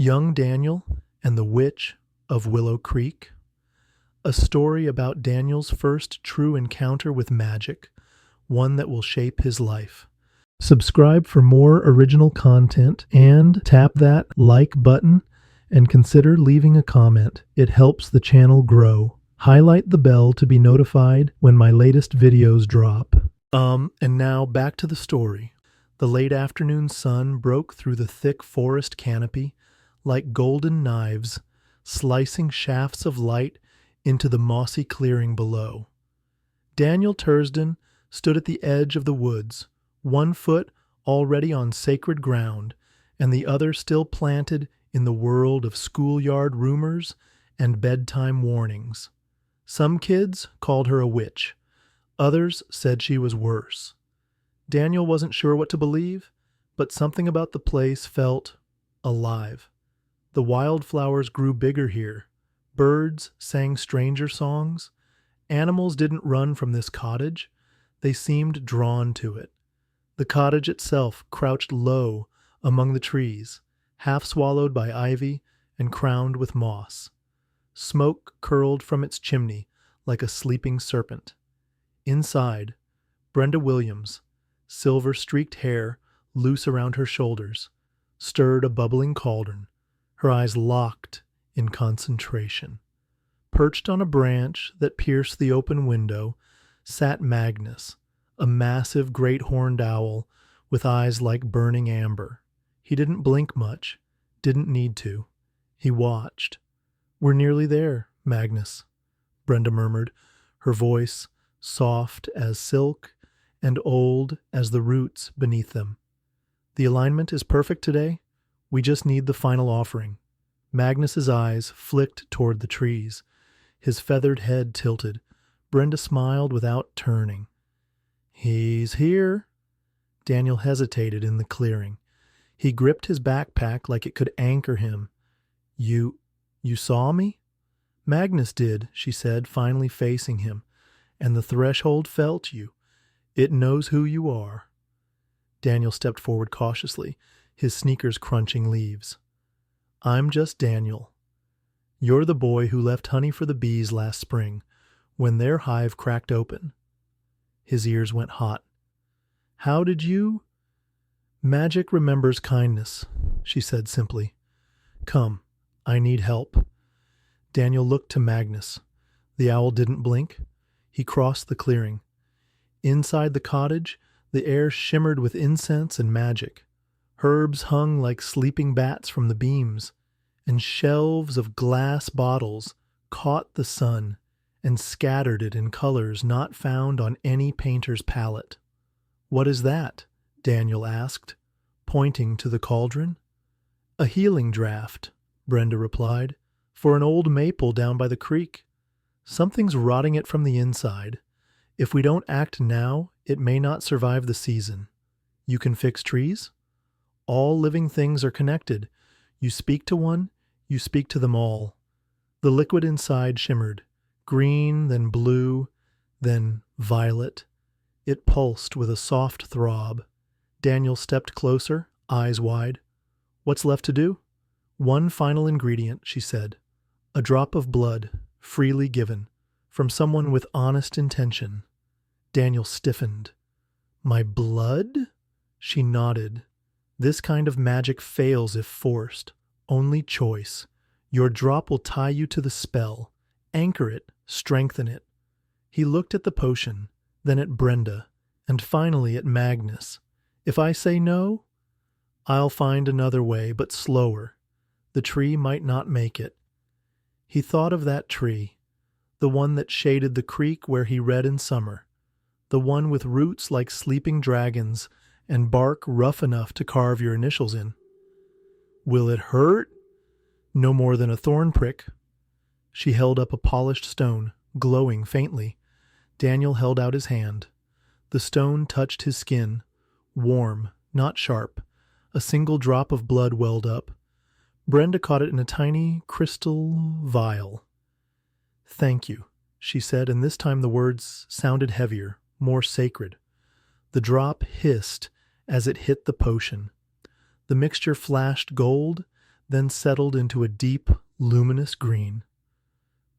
Young Daniel and the Witch of Willow Creek, a story about Daniel's first true encounter with magic, one that will shape his life. Subscribe for more original content and tap that like button and consider leaving a comment. It helps the channel grow. Highlight the bell to be notified when my latest videos drop. And now back to the story. The late afternoon sun broke through the thick forest canopy like golden knives, slicing shafts of light into the mossy clearing below. Daniel Tursden stood at the edge of the woods, one foot already on sacred ground, and the other still planted in the world of schoolyard rumors and bedtime warnings. Some kids called her a witch. Others said she was worse. Daniel wasn't sure what to believe, but something about the place felt alive. The wildflowers grew bigger here. Birds sang stranger songs. Animals didn't run from this cottage. They seemed drawn to it. The cottage itself crouched low among the trees, half swallowed by ivy and crowned with moss. Smoke curled from its chimney like a sleeping serpent. Inside, Brenda Williams, silver-streaked hair loose around her shoulders, stirred a bubbling cauldron, her eyes locked in concentration. Perched on a branch that pierced the open window sat Magnus, a massive great-horned owl with eyes like burning amber. He didn't blink much, didn't need to. He watched. "We're nearly there, Magnus," Brenda murmured, her voice soft as silk and old as the roots beneath them. "The alignment is perfect today. We just need the final offering." Magnus's eyes flicked toward the trees. His feathered head tilted. Brenda smiled without turning. "He's here." Daniel hesitated in the clearing. He gripped his backpack like it could anchor him. You saw me?" "Magnus did," she said, finally facing him. "And the threshold felt you. It knows who you are." Daniel stepped forward cautiously, his sneakers crunching leaves. "I'm just Daniel. You're the boy who left honey for the bees last spring, when their hive cracked open." His ears went hot. "How did you—" "Magic remembers kindness," she said simply. "Come, I need help." Daniel looked to Magnus. The owl didn't blink. He crossed the clearing. Inside the cottage, the air shimmered with incense and magic. Herbs hung like sleeping bats from the beams, and shelves of glass bottles caught the sun and scattered it in colors not found on any painter's palette. "What is that?" Daniel asked, pointing to the cauldron. "A healing draught," Brenda replied, "for an old maple down by the creek. Something's rotting it from the inside. If we don't act now, it may not survive the season. You can fix trees? All living things are connected. You speak to one, you speak to them all." The liquid inside shimmered, green, then blue, then violet. It pulsed with a soft throb. Daniel stepped closer, eyes wide. "What's left to do?" "One final ingredient," she said. "A drop of blood, freely given, from someone with honest intention." Daniel stiffened. "My blood?" She nodded. "This kind of magic fails if forced. Only choice. Your drop will tie you to the spell, anchor it, strengthen it." He looked at the potion, then at Brenda, and finally at Magnus. "If I say no, I'll find another way, but slower. The tree might not make it." He thought of that tree, the one that shaded the creek where he read in summer, the one with roots like sleeping dragons and bark rough enough to carve your initials in. "Will it hurt?" "No more than a thorn prick." She held up a polished stone, glowing faintly. Daniel held out his hand. The stone touched his skin, warm, not sharp. A single drop of blood welled up. Brenda caught it in a tiny crystal vial. "Thank you," she said, and this time the words sounded heavier, more sacred. The drop hissed as it hit the potion. The mixture flashed gold, then settled into a deep, luminous green.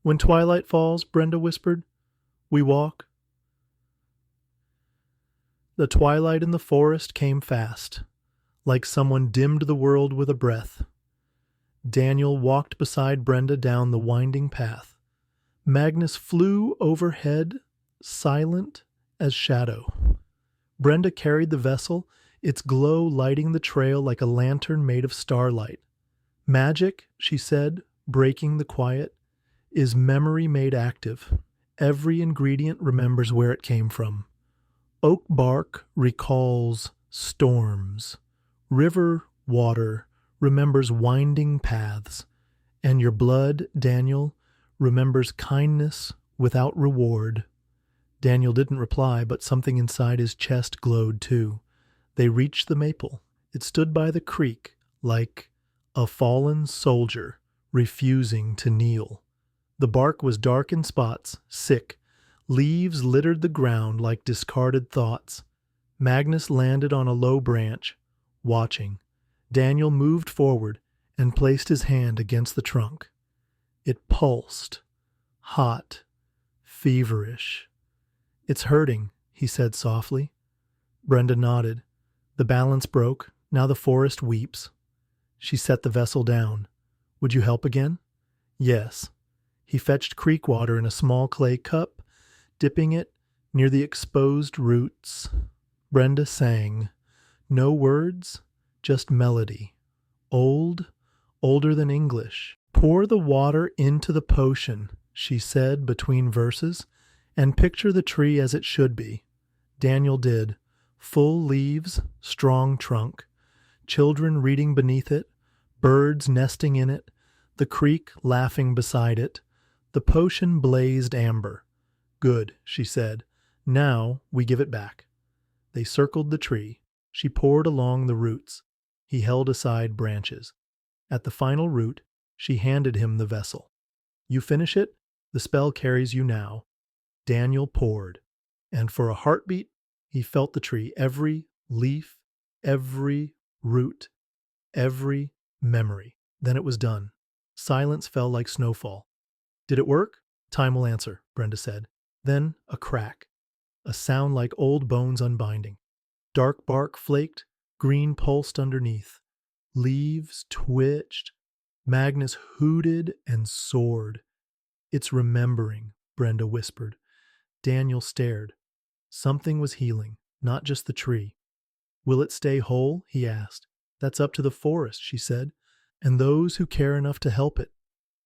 When twilight falls, Brenda whispered, we walk. The twilight in the forest came fast, like someone dimmed the world with a breath. Daniel walked beside Brenda down the winding path. Magnus flew overhead, silent as shadow. Brenda carried the vessel, its glow lighting the trail like a lantern made of starlight. Magic, she said, breaking the quiet, is memory made active. Every ingredient remembers where it came from. Oak bark recalls storms. River water remembers winding paths. And your blood, Daniel, remembers kindness without reward. Daniel didn't reply, but something inside his chest glowed too. They reached the maple. It stood by the creek like a fallen soldier refusing to kneel. The bark was dark in spots, sick. Leaves littered the ground like discarded thoughts. Magnus landed on a low branch, watching. Daniel moved forward and placed his hand against the trunk. It pulsed, hot, feverish. It's hurting, he said softly. Brenda nodded. The balance broke. Now the forest weeps. She set the vessel down. Would you help again? Yes. He fetched creek water in a small clay cup, dipping it near the exposed roots. Brenda sang. No words, just melody. Old, older than English. Pour the water into the potion, she said between verses, and picture the tree as it should be. Daniel did. Full leaves, strong trunk. Children reading beneath it, birds nesting in it, the creek laughing beside it. The potion blazed amber. Good, she said. Now we give it back. They circled the tree. She poured along the roots. He held aside branches. At the final root, she handed him the vessel. You finish it, the spell carries you now. Daniel poured, and for a heartbeat, he felt the tree, every leaf, every root, every memory. Then it was done. Silence fell like snowfall. Did it work? Time will answer, Brenda said. Then a crack, a sound like old bones unbinding. Dark bark flaked, green pulsed underneath. Leaves twitched. Magnus hooted and soared. It's remembering, Brenda whispered. Daniel stared. Something was healing, not just the tree. Will it stay whole? He asked. That's up to the forest, she said, and those who care enough to help it.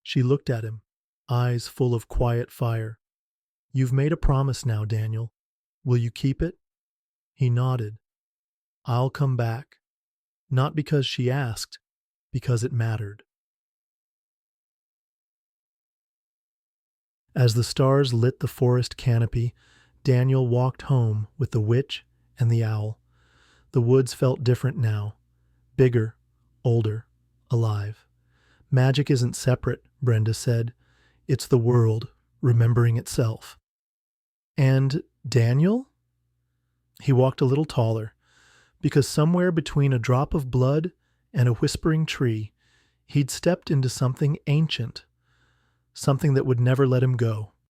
She looked at him, eyes full of quiet fire. You've made a promise now, Daniel. Will you keep it? He nodded. I'll come back. Not because she asked, because it mattered. As the stars lit the forest canopy, Daniel walked home with the witch and the owl. The woods felt different now. Bigger, older, alive. Magic isn't separate, Brenda said. It's the world remembering itself. And Daniel? He walked a little taller, because somewhere between a drop of blood and a whispering tree, he'd stepped into something ancient, something that would never let him go.